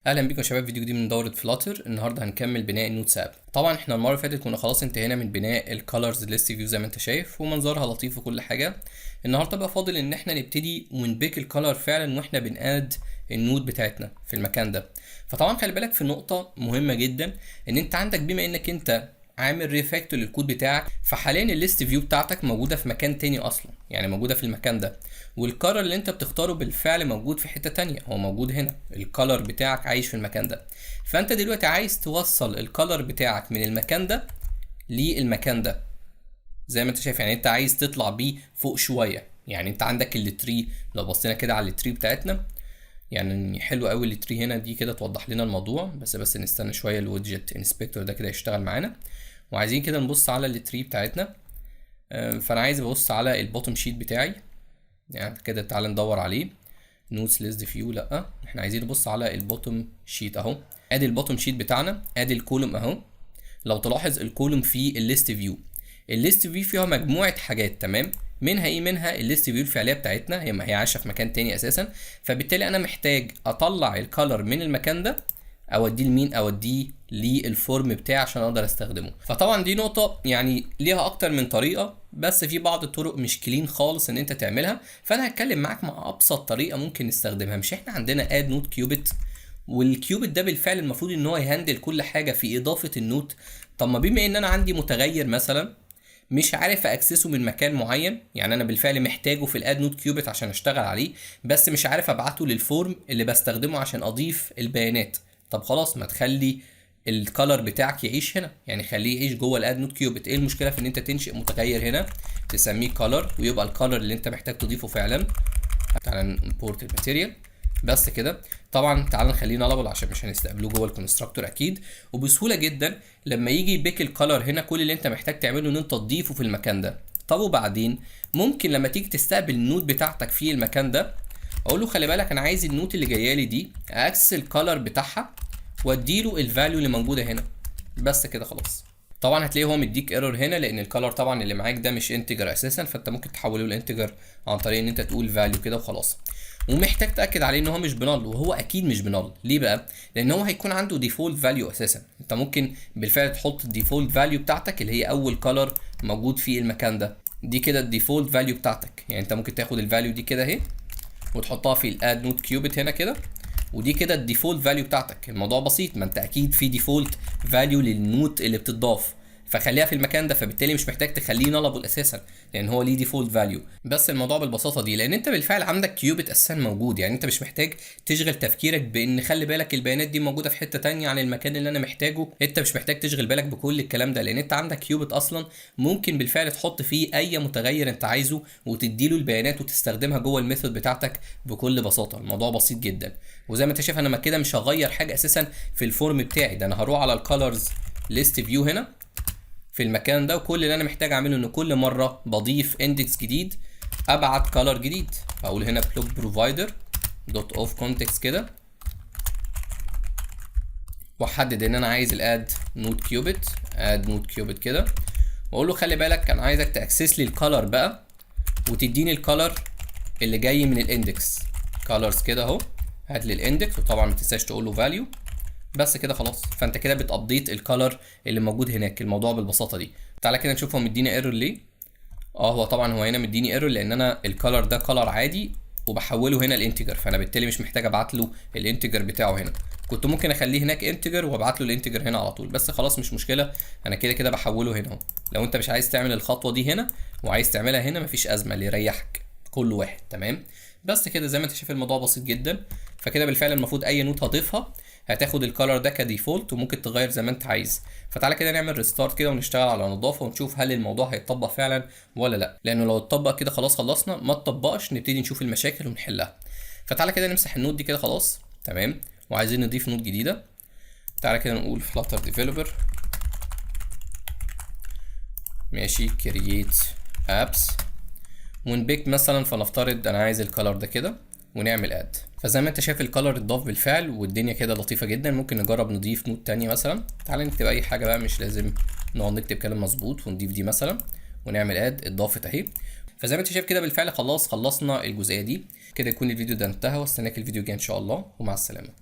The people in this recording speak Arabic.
اهلا بيكم يا شباب، فيديو جديد من دوره فلاتر. النهارده هنكمل بناء النوتس اب. طبعا احنا المره اللي فاتت كنا خلاص انتهينا من بناء الكالرز ليست فيو زي ما انت شايف، ومنظرها لطيف وكل حاجه. النهارده بقى فاضل ان احنا نبتدي ونبيك الكالر فعلا واحنا بناد النود بتاعتنا في المكان ده. فطبعا خلي بالك في نقطه مهمه جدا، ان انت عندك بما انك انت عامل ريفاكتور للكود بتاعك، فحاليا الليست فيو بتاعتك موجوده في مكان تاني اصلا، يعني موجوده في المكان ده، والكالر اللي انت بتختاره بالفعل موجود في حته تانية. هو موجود هنا، الكالر بتاعك عايش في المكان ده. فانت دلوقتي عايز توصل الكالر بتاعك من المكان ده للمكان ده زي ما انت شايف. يعني انت عايز تطلع بيه فوق شويه. يعني انت عندك التري، لو بصينا كده على التري بتاعتنا، يعني حلو قوي التري هنا دي كده توضح لنا الموضوع. بس نستنى شويه الويدجت انسبكتور ده كده يشتغل معانا، وعايزين كده نبص على التري بتاعتنا. فانا عايز ابص على البوتوم شيت بتاعي، يعني كده تعال ندور عليه. نوتس ليست فيو، لا احنا عايزين نبص على البوتوم شيت اهو. ادي البوتوم شيت بتاعنا، ادي الكولوم اهو. لو تلاحظ الكولوم في الليست فيو، الليست فيو فيها مجموعه حاجات، تمام؟ منها ايه؟ منها الليست فيو الفعليه بتاعتنا، هي ما هي عايشه في مكان تاني اساسا. فبالتالي انا محتاج اطلع الكالر من المكان ده، اوديه لمين؟ اوديه للفورم بتاعي عشان اقدر استخدمه. فطبعا دي نقطه يعني ليها اكتر من طريقه، بس في بعض الطرق مش كلين خالص ان انت تعملها. فانا هتكلم معاك مع ابسط طريقه ممكن نستخدمها. مش احنا عندنا اد نوت كيوبت، والكيوبت ده بالفعل المفروض ان هو يهندل كل حاجه في اضافه النوت. طب ما بما ان انا عندي متغير مثلا مش عارف اكسسه من مكان معين، يعني انا بالفعل محتاجه في الاد نوت كيوبت عشان اشتغل عليه، بس مش عارف ابعته للفورم اللي بستخدمه عشان اضيف البيانات. طب خلاص، ما تخلي الكالر بتاعك يعيش هنا، يعني خليه يعيش جوه الاد نوت كيوبت. ايه المشكله في ان انت تنشئ متغير هنا تسميه كالر، ويبقى الكالر اللي انت محتاج تضيفه فعلا. تعالى نمبورت الماتيريال بس كده. طبعا تعال نخليه نلابل عشان مش هنستقبله جوه الكونستراكتور اكيد. وبسهوله جدا لما يجي يبيك الكالر هنا، كل اللي انت محتاج تعمله ان انت تضيفه في المكان ده. طب وبعدين ممكن لما تيجي تستقبل النود بتاعتك في المكان ده، اقول له خلي بالك انا عايز النود اللي جايه لي دي اكسس الكالر بتاعها واديله الفاليو اللي موجوده هنا. بس كده خلاص. طبعا هتلاقيه هو مديك ايرور هنا، لان الكالر طبعا اللي معاك ده مش انتجر اساسا، فانت ممكن تحوله لانتجر عن طريق ان انت تقول فاليو كده وخلاص. ومحتاج تاكد عليه ان هو مش بنال، وهو اكيد مش بنال. ليه بقى؟ لان هو هيكون عنده ديفولت فاليو اساسا. انت ممكن بالفعل تحط الديفولت فاليو بتاعتك اللي هي اول كالر موجود في المكان ده. دي كده الديفولت فاليو بتاعتك، يعني انت ممكن تاخد الفاليو دي كده اهي وتحطها في الاد نوت كيوبت هنا كده، ودي كده الديفولت فاليو بتاعتك. الموضوع بسيط، ما انت اكيد في ديفولت فاليو للنوت اللي بتضاف، فخليها في المكان ده. فبالتالي مش محتاج تخليه نلبل اساسا، لان هو ليه ديفولت فاليو. بس الموضوع بالبساطه دي لان انت بالفعل عندك كيوبت اساسا موجود، يعني انت مش محتاج تشغل تفكيرك بان خلي بالك البيانات دي موجوده في حته تانية عن المكان اللي انا محتاجه. انت مش محتاج تشغل بالك بكل الكلام ده، لان انت عندك كيوبت اصلا ممكن بالفعل تحط فيه اي متغير انت عايزه وتديله البيانات وتستخدمها جوه الميثود بتاعتك بكل بساطه. الموضوع بسيط جدا. وزي ما انت شايف انا كده مش هغير حاجه اساسا في الفورم بتاعي ده. انا هروح على الكالرز ليست فيو هنا في المكان ده، وكل اللي انا محتاج اعمله ان كل مره بضيف اندكس جديد ابعت كالر جديد. هقول هنا بلوك بروفايدر دوت اوف كونتكست كده، واحدد ان انا عايز الاد نود كيوبت، اد نود كيوبت كده، واقول له خلي بالك انا عايزك تاكسس لي الكالر بقى وتديني الكالر اللي جاي من الاندكس. كالرز كده اهو، هات لي الاندكس، وطبعا ما تنساش تقول له فاليو. بس كده خلاص، فانت كده بتابديت الكالر اللي موجود هناك. الموضوع بالبساطه دي. تعالى كده نشوف هو مديني ايرور ليه. هو طبعا هو هنا مديني ايرور لان انا الكالر ده كالر عادي وبحوله هنا الانتجر، فانا بالتالي مش محتاج ابعت له الانتجر بتاعه هنا. كنت ممكن اخليه هناك انتجر وابعت له الانتجر هنا على طول، بس خلاص مش مشكله، انا كده كده بحوله هنا اهو. لو انت مش عايز تعمل الخطوه دي هنا وعايز تعملها هنا مفيش ازمه، اللي يريحك كل واحد، تمام؟ بس كده زي ما انت شايف الموضوع بسيط جدا. فكده بالفعل المفروض اي نوت هضيفها هتاخد الكالر ده كديفولت، وممكن تغير زي ما انت عايز. فتعالى كده نعمل ريستارت كده ونشتغل على نظافه ونشوف هل الموضوع هيتطبق فعلا ولا لا. لانه لو اتطبق كده خلاص خلصنا، ما اتطبقش نبتدي نشوف المشاكل ونحلها. فتعالى كده نمسح النوت دي كده خلاص، تمام؟ وعايزين نضيف نوت جديده. تعالى كده نقول فلاتر ديفلوبر، ماشي، كرييت ابس، ونبيك مثلا، فنفترض انا عايز الكالر ده كده، ونعمل اد. فزي ما انت شايف الكالر اتضاف بالفعل والدنيا كده لطيفه جدا. ممكن نجرب نضيف نود تانية مثلا. تعالى نكتب اي حاجه بقى، مش لازم نقعد نكتب كلام مظبوط، ونضيف دي مثلا ونعمل اد، اتضافت اهي. فزي ما انت شايف كده بالفعل خلصنا الجزئيه دي. كده يكون الفيديو ده انتهى، واستناك الفيديو الجاي ان شاء الله، ومع السلامه.